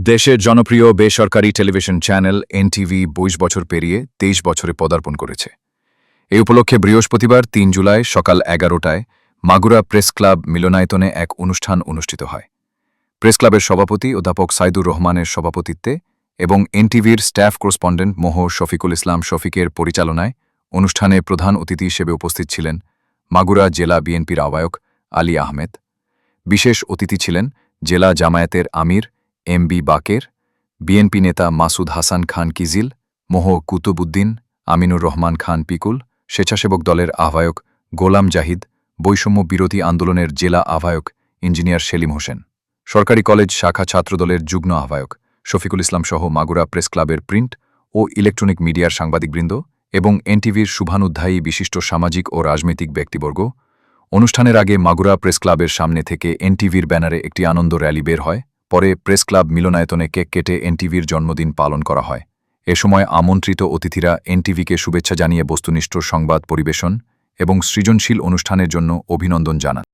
দেশের জনপ্রিয় বেসরকারি টেলিভিশন চ্যানেল এনটিভি ২২ বছর পেরিয়ে ২৩ বছরে পদার্পণ করেছে। এই উপলক্ষে বৃহস্পতিবার ৩ জুলাই সকাল ১১টায় মাগুরা প্রেস ক্লাব মিলনায়তনে এক অনুষ্ঠান অনুষ্ঠিত হয়। প্রেস ক্লাবের সভাপতি অধ্যাপক সাইদুর রহমানের সভাপতিত্বে এবং এনটিভির স্টাফ করেসপন্ডেন্ট মোহ শফিকুল ইসলাম শফিকের পরিচালনায় অনুষ্ঠানে প্রধান অতিথি হিসেবে উপস্থিত ছিলেন মাগুরা জেলা বিএনপির আহ্বায়ক আলী আহমেদ। বিশেষ অতিথি ছিলেন জেলা জামায়াতের আমির এমবি বাকের, বিএনপি নেতা মাসুদ হাসান খান কিজিল, মোহ কুতুবুদ্দিন, আমিনুর রহমান খান পিকুল, স্বেচ্ছাসেবক দলের আহ্বায়ক গোলাম জাহিদ, বৈষম্য বিরোধী আন্দোলনের জেলা আহ্বায়ক ইঞ্জিনিয়ার সেলিম হোসেন, সরকারি কলেজ শাখা ছাত্রদলের যুগ্ম আহ্বায়ক শফিকুল ইসলাম সহ মাগুরা প্রেস ক্লাবের প্রিন্ট ও ইলেকট্রনিক মিডিয়ার সাংবাদিকবৃন্দ এবং এনটিভির শুভানুধ্যায়ী বিশিষ্ট সামাজিক ও রাজনৈতিক ব্যক্তিবর্গ। অনুষ্ঠানের আগে মাগুরা প্রেস ক্লাবের সামনে থেকে এনটিভির ব্যানারে একটি আনন্দ র্যালি বের হয়। পরে প্রেস ক্লাব মিলনায়তনে কেক কেটে এনটিভির জন্মদিন পালন করা হয়। এ সময় আমন্ত্রিত অতিথিরা এনটিভিকে শুভেচ্ছা জানিয়ে বস্তুনিষ্ঠ সংবাদ পরিবেশন এবং সৃজনশীল অনুষ্ঠানের জন্য অভিনন্দন জানান।